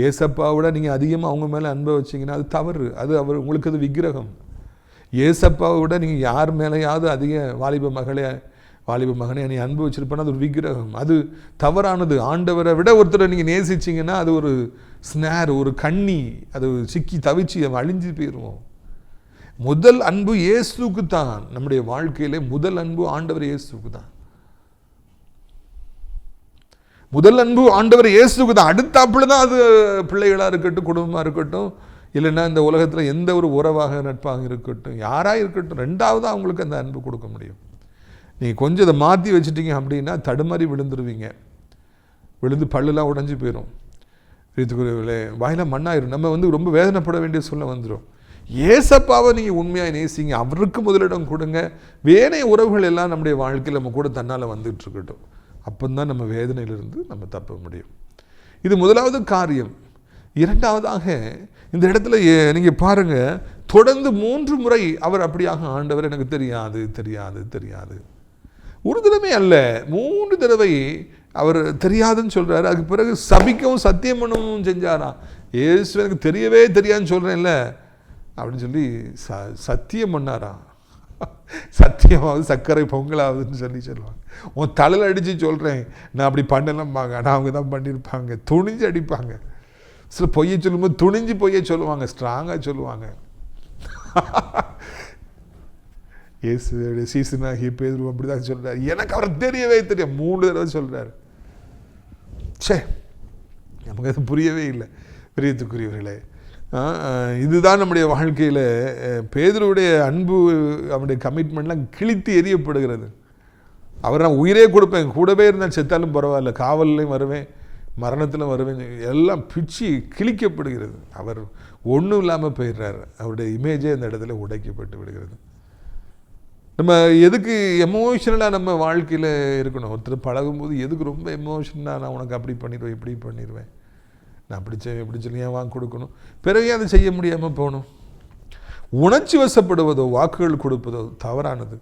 ஏசப்பாவோட நீங்கள் அதிகமாக அவங்க மேலே அன்பை வச்சிங்கன்னா அது தவறு. அது உங்களுக்கு அது விக்கிரகம். ஏசப்பாவை விட நீங்கள் யார் மேலேயாவது அதிக வாலிப மகனே நீ அன்பு வச்சுருப்பேன்னா அது ஒரு விக்கிரகம், அது தவறானது. ஆண்டவரை விட ஒருத்தரை நீங்கள் நேசிச்சிங்கன்னா அது ஒரு ஸ்னேர், ஒரு கண்ணி, அது சிக்கி தவிச்சு அழிஞ்சு போயிடுவோம். முதல் அன்பு இயேசுக்கு தான். நம்முடைய வாழ்க்கையிலே முதல் அன்பு ஆண்டவர் இயேசுக்கு தான். முதல் அன்பு ஆண்டவர் இயேசுக்கு தான். அடுத்தாப்புல தான் அது பிள்ளைகளாக இருக்கட்டும், குடும்பமாக இருக்கட்டும், இல்லைன்னா இந்த உலகத்தில் எந்த ஒரு உறவாக நட்பாக இருக்கட்டும், யாராக இருக்கட்டும், ரெண்டாவது அவங்களுக்கு அந்த அன்பு கொடுக்க முடியும். நீங்கள் கொஞ்சம் இதை மாற்றி வச்சுட்டீங்க அப்படின்னா தடுமாறி விழுந்துருவீங்க. விழுந்து பல்லுலாம் உடஞ்சி போயிடும். ரீத்துக்குரியவர்களே, வாயில மண்ணாயிரும். நம்ம வந்து ரொம்ப வேதனைப்பட வேண்டிய சொல்ல வந்துடும். ஏசப்பாவை நீங்கள் உண்மையாக நேசிங்க, அவருக்கு முதலிடம் கொடுங்க. வேணைய உறவுகள் எல்லாம் நம்முடைய வாழ்க்கையில் நம்ம கூட தன்னால் வந்துட்டு இருக்கட்டும். அப்போதான் நம்ம வேதனையிலிருந்து நம்ம தப்ப முடியும். இது முதலாவது காரியம். இரண்டாவதாக இந்த இடத்துல நீங்கள் பாருங்கள், தொடர்ந்து 3 முறை அவர் அப்படியாக ஆண்டவர் எனக்கு தெரியாது தெரியாது தெரியாது. ஒரு தடவை அல்ல, 3 தடவை அவர் தெரியாதுன்னு சொல்கிறாரு. அதுக்கு பிறகு சபிக்கவும் சத்தியம் பண்ணவும் செஞ்சாராம். ஏசு எனக்கு தெரியவே தெரியாதுன்னு சொல்கிறேன்ல அப்படின்னு சொல்லி சத்தியம் பண்ணாராம். சத்தியமாவது சர்க்கரை பொங்கலாகுதுன்னு சொல்லுவாங்க. உன் தலையில் அடித்து சொல்கிறேன் நான் அப்படி பண்ணலாம்பாங்க. ஆனால் அவங்க தான் பண்ணியிருப்பாங்க. துணிஞ்சு அடிப்பாங்க. சில பொய்யை சொல்லும்போது துணிஞ்சு பொய்யை சொல்லுவாங்க, ஸ்ட்ராங்காக சொல்லுவாங்க. இயேசுடைய சீசனாகி பேதுரு அப்படி தான் சொல்கிறார். எனக்கு அவர் தெரியவே தெரியும் 3 தடவை சொல்கிறார். சே, நமக்கு அது புரியவே இல்லை. பிரியத்துக்குரியவர்களே, இதுதான் நம்முடைய வாழ்க்கையில் பேதுருவுடைய அன்பு, அவனுடைய கமிட்மெண்ட்லாம் கிழித்து எரியப்படுகிறது. அவர் நான் உயிரே கொடுப்பேன், கூடவே இருந்தால் செத்தாலும் பரவாயில்ல, காவல்லையும் வருவேன், மரணத்திலும் வருவேன், எல்லாம் பிச்சு கிழிக்கப்படுகிறது. அவர் ஒன்றும் இல்லாமல் போயிடுறார். அவருடைய இமேஜே அந்த இடத்துல உடைக்கப்பட்டு விடுகிறது. நம்ம எதுக்கு எமோஷனலாக நம்ம வாழ்க்கையில் இருக்கணும்? ஒருத்தர் பழகும்போது எதுக்கு ரொம்ப எமோஷனலாக நான் உனக்கு அப்படி பண்ணிடுவேன், இப்படி பண்ணிடுவேன், நான் அப்படி செய்வேன், இப்படி சொல்லி ஏன் வாங்க கொடுக்கணும், பிறகு அதை செய்ய முடியாமல் போகணும். உணர்ச்சி வசப்படுவதோ வாக்குகள் கொடுப்பதோ தவறானது.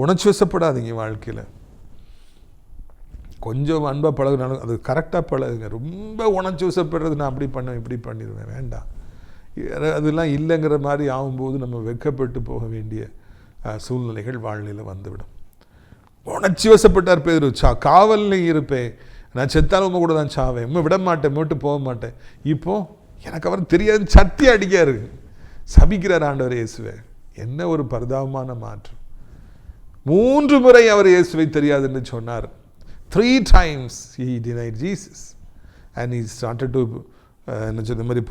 உணர்ச்சி வசப்படாதீங்க வாழ்க்கையில். கொஞ்சம் அன்பாக பழகுனாலும் அது கரெக்டாக பழகுங்க. ரொம்ப உணர்ச்சி வசப்படுறது நான் அப்படி பண்ணுவேன், இப்படி பண்ணிடுவேன், வேண்டாம். அதெல்லாம் இல்லைங்கிற மாதிரி ஆகும்போது நம்ம வெட்கப்பட்டு போக வேண்டிய சூழ்நிலைகள் வாழ்நிலையில் வந்துவிடும். உணர்ச்சி வசப்பட்டார் பேதுரு. காவலில் இருப்பேன், நான் செத்தாலும் உங்க கூட தான் சாவேன், உண்மை விட மாட்டேன், விட்டு போக மாட்டேன். இப்போ எனக்கு அவர் தெரியாது சத்தி அடிக்காரு, சபிக்கிறார் ஆண்டவர் இயேசுவை. என்ன ஒரு பரிதாபமான மாற்றம். 3 முறை அவர் இயேசுவை தெரியாது என்று சொன்னார். 3 times he denied Jesus and he started to என்ன சொல்ற மாதிரி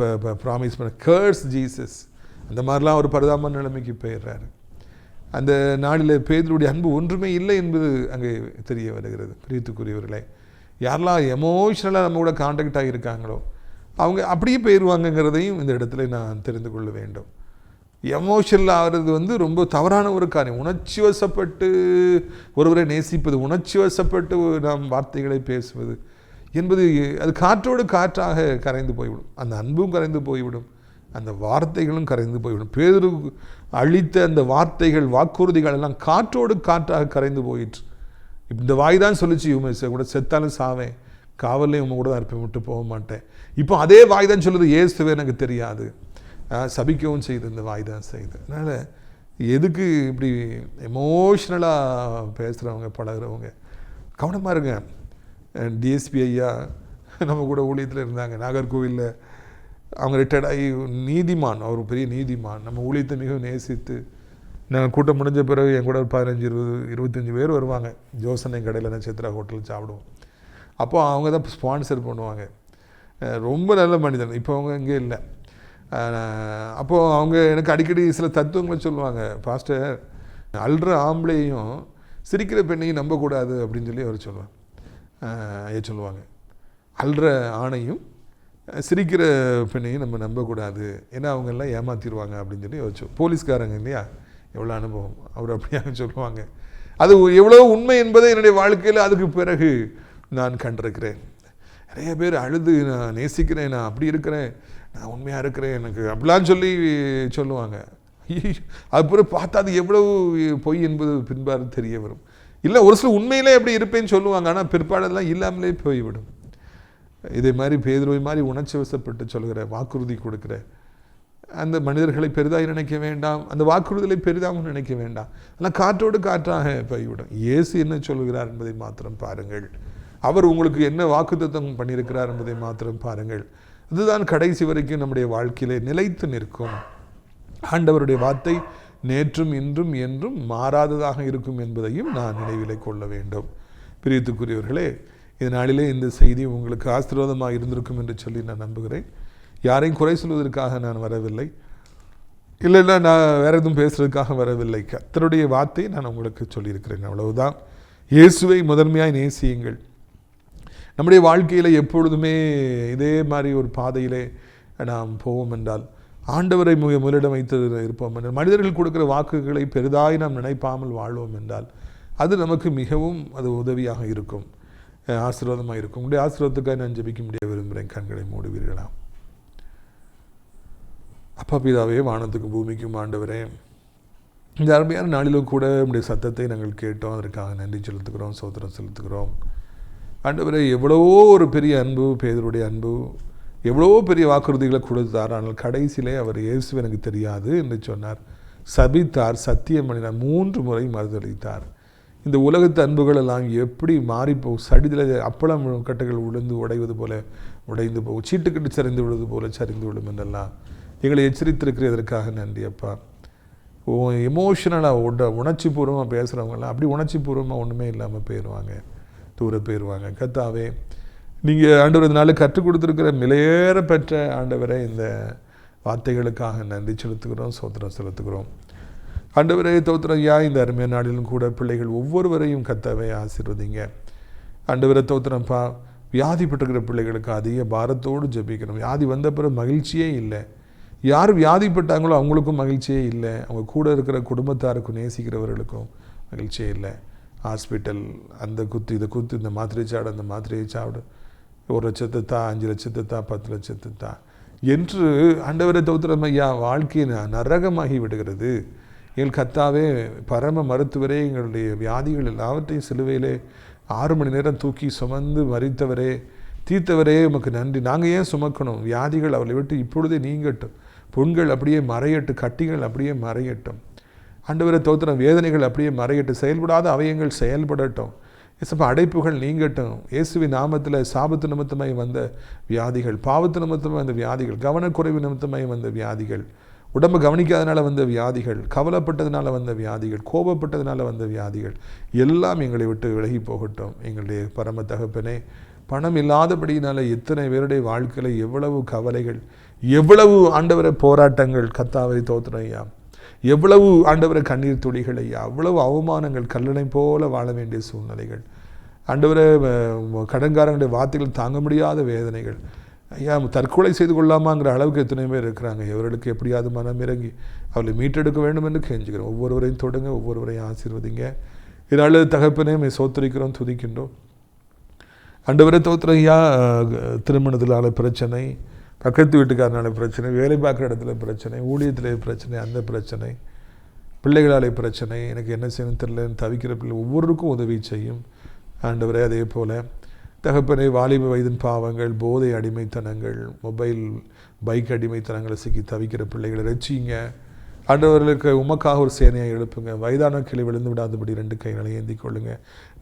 ப்ராமிஸ் பண்ண curse Jesus. அந்த மாதிரிலாம் ஒரு பரிதாபமான நிலைமைக்கு போயிடுறாரு. அந்த நாளில் பேதுருடைய அன்பு ஒன்றுமே இல்லை என்பது அங்கே தெரிய வருகிறது. பிரியத்துக்குரியவர்களே, யாரெல்லாம் எமோஷ்னலாக நம்ம கூட கான்டாக்ட் ஆகியிருக்காங்களோ அவங்க அப்படியே போயிடுவாங்கங்கிறதையும் இந்த இடத்துல நான் தெரிந்து கொள்ள வேண்டும். எமோஷனல் ஆகிறது ரொம்ப தவறான ஒரு காரியம். உணர்ச்சி வசப்பட்டு ஒருவரை நேசிப்பது, உணர்ச்சி வசப்பட்டு நாம் வார்த்தைகளை பேசுவது என்பது அது காற்றோடு காற்றாக கரைந்து போய்விடும். அந்த அன்பும் கரைந்து போய்விடும், அந்த வார்த்தைகளும் கரைந்து போய்விடும். பேதுரு அளித்த அந்த வார்த்தைகள், வாக்குறுதிகள் எல்லாம் காற்றோடு காற்றாக கரைந்து போயிற்று. இந்த வாய் தான் சொல்லிச்சு, இவங்க கூட செத்தாலும் சாவேன், காவலையும் உங்க கூட தான் இருப்பேன், விட்டு போக மாட்டேன். இப்போ அதே வாய் தான் சொல்லுது, இயேசுவே எனக்கு தெரியாது, சபிக்கவும் செய்து இந்த வாய் தான் செய்து. அதனால் எதுக்கு இப்படி எமோஷ்னலாக பேசுகிறவங்க, பழகிறவங்க கவனமாக இருங்க. டிஎஸ்பி ஐயா நம்ம கூட ஊழியத்தில் இருந்தாங்க, நாகர்கோவிலில். அவங்க ரிட்டையர்ட் ஆகி நீதிமான், அவர் பெரிய நீதிமான். நம்ம ஊழியத்தை மிகவும் நேசித்து, நாங்கள் கூட்டம் முடிஞ்ச பிறகு என் கூட ஒரு 15-25 பேர் வருவாங்க. ஜோசனை கடையில் நட்சத்திரா ஹோட்டலில் சாப்பிடுவோம். அப்போது அவங்க தான் ஸ்பான்சர் பண்ணுவாங்க. ரொம்ப நல்ல மனிதன். இப்போ அவங்க இங்கே இல்லை. அப்போது அவங்க எனக்கு அடிக்கடி சில தத்துவங்களை சொல்லுவாங்க. பாஸ்டர், அல்ற ஆம்பளையும் சிரிக்கிற பெண்ணையும் நம்பக்கூடாது அப்படின்னு சொல்லி அவர் சொல்லுவாங்க. ஐயா சொல்லுவாங்க, அல்ற ஆணையும் சிரிக்கிற பெண்ணையும் நம்ம நம்பக்கூடாது, ஏன்னா அவங்கெல்லாம் ஏமாற்றிடுவாங்க அப்படின்னு சொல்லி அவர் போலீஸ்காரங்க இல்லையா, எவ்வளோ அனுபவம். அவர் அப்படியாக சொல்லுவாங்க. அது எவ்வளோ உண்மை என்பதை என்னுடைய வாழ்க்கையில் அதுக்கு பிறகு நான் கண்டிருக்கிறேன். நிறைய பேர் அழுது, நான் நேசிக்கிறேன், நான் அப்படி இருக்கிறேன், நான் உண்மையாக இருக்கிறேன் எனக்கு அப்படிலாம் சொல்லி சொல்லுவாங்க. அப்புறம் பார்த்தா அது எவ்வளவு பொய் என்பது பின்பாடு தெரிய வரும். இல்லை, ஒரு சில உண்மையிலே எப்படி இருப்பேன்னு சொல்லுவாங்க, ஆனால் பிற்பாடெல்லாம் இல்லாமலே போய்விடும். இதே மாதிரி பேதுருவை மாதிரி உணர்ச்சி வசப்பட்டு சொல்கிற, வாக்குறுதி கொடுக்குற அந்த மனிதர்களை பெரிதாக நினைக்க வேண்டாம், அந்த வாக்குறுதிகளை பெரிதாகவும் நினைக்க வேண்டாம். ஆனால் காற்றோடு காற்றாக போய்விடும். இயேசு என்ன சொல்கிறார் என்பதை மாத்திரம் பாருங்கள். அவர் உங்களுக்கு என்ன வாக்குத்தத்தம் பண்ணியிருக்கிறார் என்பதை மாத்திரம் பாருங்கள். அதுதான் கடைசி வரைக்கும் நம்முடைய வாழ்க்கையிலே நிலைத்து நிற்கும். ஆண்டவருடைய வார்த்தை நேற்றும் இன்றும் என்றும் மாறாததாக இருக்கும் என்பதையும் நான் நினைவிலே கொள்ள வேண்டும். பிரியத்துக்குரியவர்களே, இதனாலே இந்த செய்தி உங்களுக்கு ஆசீர்வாதமாக இருந்திருக்கும் என்று சொல்லி நான் நம்புகிறேன். யாரையும் குறை சொல்வதற்காக நான் வரவில்லை, இல்லைன்னா நான் வேற எதுவும் பேசுறதுக்காக வரவில்லை. கர்த்தருடைய வார்த்தையை நான் உங்களுக்கு சொல்லியிருக்கிறேன், அவ்வளவுதான். இயேசுவை முதன்மையாய் நேசியுங்கள். நம்முடைய வாழ்க்கையில் எப்பொழுதுமே இதே மாதிரி ஒரு பாதையிலே நாம் போவோம் என்றால், ஆண்டவரை முதலிடம் வைத்து இருப்போம் என்றால், மனிதர்கள் கொடுக்குற வாக்குகளை பெரிதாய் நாம் நினைப்பாமல் வாழ்வோம் என்றால், அது நமக்கு மிகவும் அது உதவியாக இருக்கும், ஆசீர்வாதமாக இருக்கும். உங்களுடைய ஆசீர்வாதத்துக்காக நான் ஜெபிக்க முடிய விரும்புகிறேன். கண்களை மூடுவீர்களா? அப்பா பிதாவே, வானத்துக்கும் பூமிக்கும் ஆண்டவரே, இந்த அருமையான நாளிலும் கூட உங்களுடைய சத்தத்தை நாங்கள் கேட்டோம். அதற்காக நன்றி செலுத்துகிறோம், சோத்திரம் செலுத்துகிறோம். ஆண்டவரே, எவ்வளவோ ஒரு பெரிய அன்பு, பேதுருடைய அன்பு, எவ்வளவோ பெரிய வாக்குறுதிகளை கொடுத்தார். ஆனால் கடைசியிலே அவர் இயேசு எனக்கு தெரியாது என்று சொன்னார், சபித்தார், சத்தியம் பண்ணினார், 3 முறை மறுதளித்தார். இந்த உலகத்து அன்புகள் எல்லாம் எப்படி மாறிப்போகும், சடிதில் அப்பளம் கட்டைகள் உடைந்து உடைவது போல உடைந்து போகும், சீட்டுக்கட்டு சரிந்து விடுவது போல சரிந்து விடும் என்றெல்லாம் எங்களை எச்சரித்திருக்கிறதற்காக நன்றி அப்பா. எமோஷனலாக உணர்ச்சி பூர்வமாக பேசுகிறவங்களாம் அப்படி உணர்ச்சி பூர்வமாக ஒன்றுமே இல்லாமல் போயிடுவாங்க, தூர போயிடுவாங்க. கர்த்தாவே, நீங்கள் ஆண்டவரதுனால கற்றுக் கொடுத்துருக்கிற விலையேற பெற்ற ஆண்டவரை இந்த வார்த்தைகளுக்காக நன்றி செலுத்துகிறோம், சோத்திரம் செலுத்துகிறோம். ஆண்டவரே தோத்திரம் ஐயா, இந்த அருமையான நாளிலும் கூட பிள்ளைகள் ஒவ்வொருவரையும் கர்த்தாவே ஆசீர்வதிங்க. ஆண்டவரை தோத்திரம்ப்பா, வியாதிப்பட்டிருக்கிற பிள்ளைகளுக்கு அதிக பாரத்தோடு ஜெபிக்கணும். வியாதி வந்த பிறகு மகிழ்ச்சியே இல்லை. யார் வியாதிப்பட்டாங்களோ அவங்களுக்கும் மகிழ்ச்சியே இல்லை, அவங்க கூட இருக்கிற குடும்பத்தாருக்கும் நேசிக்கிறவர்களுக்கும் மகிழ்ச்சியே இல்லை. ஹாஸ்பிட்டல், அந்த குத்து இதை குத்து, இந்த மாத்திரை சாப்பிடு, அந்த மாத்திரையை சாப்பிடு, 1 லட்சத்தை தா, 5 லட்சத்தை தா, 10 லட்சத்தை தா என்று ஆண்டவரை தோத்திரம் ஐயா, வாழ்க்கை நரகமாகி விடுகிறது. எங்கள் கர்த்தாவே, பரம மருத்துவரே, எங்களுடைய வியாதிகள் எல்லாவற்றையும் சிலுவையிலே 6 மணி நேரம் தூக்கி சுமந்து மறித்தவரே, தீர்த்தவரே, உமக்கு நன்றி. நாங்கள் ஏன் சுமக்கணும்? வியாதிகள் அவளை விட்டு இப்பொழுதே நீங்கட்டும், புண்கள் அப்படியே மறையட்டும், கட்டிகள் அப்படியே மறையட்டும். ஆண்டவரை தோத்திரம், வேதனைகள் அப்படியே மறையட்டும், செயல்படாத அவயங்கள் செயல்படட்டும். இயேசுப்பா, அடைப்புகள் நீங்கட்டும். இயேசுவின் நாமத்தில் சாபத்து நிமித்தமாய் வந்த வியாதிகள், பாவத்து நிமித்தமாய் வந்த வியாதிகள், கவனக்குறைவு நிமித்தமாய் வந்த வியாதிகள், உடம்பு கவனிக்காதனால வந்த வியாதிகள், கவலைப்பட்டதுனால வந்த வியாதிகள், கோபப்பட்டதுனால வந்த வியாதிகள் எல்லாம் எங்களை விட்டு விலகி போகட்டும். எங்களுடைய பரம தகப்பனே, பணம் இல்லாதபடியினால எத்தனை பேருடைய வாழ்க்கையில் எவ்வளவு கவலைகள், எவ்வளவு ஆண்டவரை போராட்டங்கள், கர்த்தாவை தோத்திரம் ஐயா, எவ்வளவு ஆண்டவரை கண்ணீர் துளிகள் ஐயா, அவ்வளவு அவமானங்கள், கல்லணை போல வாழ வேண்டிய சூழ்நிலைகள், ஆண்டவரை கடன்காரங்களுடைய வார்த்தைகள் தாங்க முடியாத வேதனைகள், ஐயா தற்கொலை செய்து கொள்ளாமாங்கிற அளவுக்கு எத்தனை பேர் இருக்கிறாங்க. இவர்களுக்கு எப்படியாவது மனம் இறங்கி அவளை மீட்டெடுக்க வேண்டும் என்று கெஞ்சுக்கிறோம். ஒவ்வொருவரையும் தொடுங்க, ஒவ்வொருவரையும் ஆசீர்வதிங்க. இதனால தகப்பனே சோத்திரிக்கிறோம், துதிக்கின்றோம். ஆண்டவரே தோத்திரம் ஐயா, திருமணத்தினால பிரச்சனை, பக்கத்து வீட்டுக்காரனால பிரச்சனை, வேலை பார்க்குற இடத்துல பிரச்சனை, ஊழியத்தில் பிரச்சனை, அந்த பிரச்சனை, பிள்ளைகளாலே பிரச்சனை, எனக்கு என்ன செய்யணும் தெரியலன்னு தவிக்கிற பிள்ளை ஒவ்வொருவருக்கும் உதவி செய்யும் ஆண்டவரே. அதே போல் தகப்பனே வாலிப வயதின் பாவங்கள், போதை அடிமைத்தனங்கள், மொபைல் பைக் அடிமைத்தனங்களை சிக்கி தவிக்கிற பிள்ளைகளை ரட்சிங்க ஆண்டவர்களுக்கு. உமக்காக ஒரு சேனையை எழுப்புங்க. வயதான கிளை விழுந்து விடாதபடி 2 கைகளை ஏந்தி கொள்ளுங்க.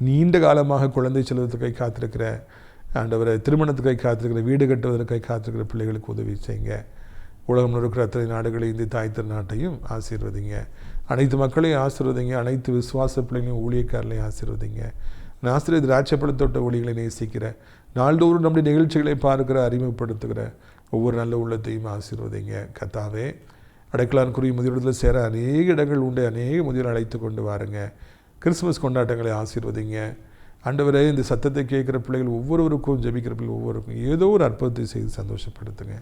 நீண்ட காலமாக குழந்தை செல்வதற்கை காத்திருக்கிற ஆண்டவரை, திருமணத்துக்கை காத்திருக்கிற, வீடு கட்டுவதற்கை காத்திருக்கிற பிள்ளைகளுக்கு உதவி செய்யுங்க. உலகம் இருக்கிற அத்தனை நாடுகளை, இந்திய தாய் திருநாட்டையும் ஆசீர்வதிங்க. அனைத்து மக்களையும் ஆசீர்வதிங்க. அனைத்து விசுவாச பிள்ளைகளையும் ஊழியக்காரர்களையும் ஆசீர்வதிங்க. ஆசிரியர் திராட்சைப்பழத்தோட்ட ஒளிகளை நேசிக்கிற, நாள்தோறும் நம்முடைய நிகழ்ச்சிகளை பார்க்கிற, அறிமுகப்படுத்துகிற ஒவ்வொரு நல்ல உள்ளத்தையும் ஆசீர்வதிங்க கர்த்தாவே. அடைக்கலான்குரிய முதியோரிடத்தில் சேர அநேக இடங்கள் உண்டு. அநேக முதியோர் அழைத்து கொண்டு வாருங்க. கிறிஸ்துமஸ் கொண்டாட்டங்களை ஆசீர்வதிங்க ஆண்டவரே. இந்த சத்தத்தை கேட்குற பிள்ளைகள் ஒவ்வொருவருக்கும், ஜெபிக்கிற பிள்ளைகள் ஒவ்வொருவருக்கும் ஏதோ ஒரு அற்புதத்தை செய்து சந்தோஷப்படுத்துங்க.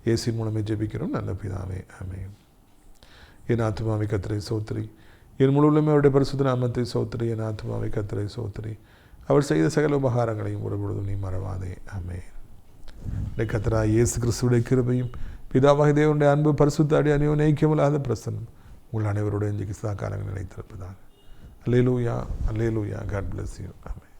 இயேசுவின் மூலமே ஜெபிக்கிறோம் நல்ல பிதாவே, ஆமென். என் ஆத்துமாவை கர்த்தரை சோத்திரி, என் முழுவதுமே அவருடைய பரிசுத்த நாமத்தை சோத்திரி. என் ஆத்துமாவை கர்த்தரை சோத்திரி, அவர் செய்த சகல உபகாரங்களையும் ஒருபொழுதும் நீ மறவாதே, ஆமென். கர்த்தராகிய இயேசு கிறிஸ்துவுடைய கிருபையும் பிதாவாகிய தேவனுடைய அன்பு பரிசுத்த அடியானையும் ஐக்கியமில்லாத பிரசன்னம் உங்கள் அனைவருடைய சதா காலங்கள் நிலைத்திருப்பதாக. அல்லேலூயா, அல்லேலூயா. God bless you. ஆமென்.